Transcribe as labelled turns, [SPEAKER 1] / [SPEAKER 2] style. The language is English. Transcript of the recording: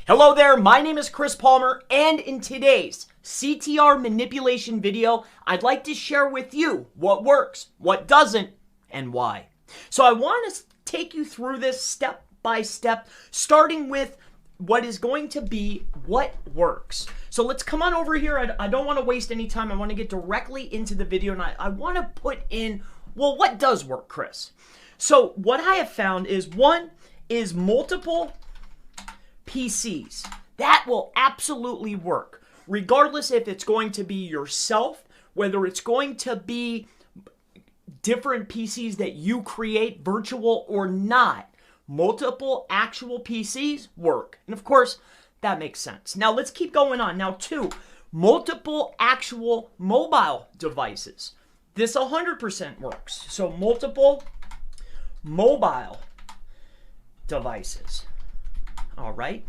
[SPEAKER 1] Hello there, my name is Chris Palmer, and in today's CTR Manipulation video, I'd like to share with you what works, what doesn't, and why. So I want to take you through this step by step, starting with what is going to be what works. So let's come on over here. I don't want to waste any time. I want to get directly into the video, and I want to put in, well, what does work, Chris? So what I have found is one is multiple PCs. That will absolutely work, regardless if it's going to be yourself, whether it's going to be different PCs that you create, virtual or not. Multiple actual PCs work. And of course, that makes sense. Now let's keep going on. Now two, multiple actual mobile devices. This 100% works. So multiple mobile devices. All right.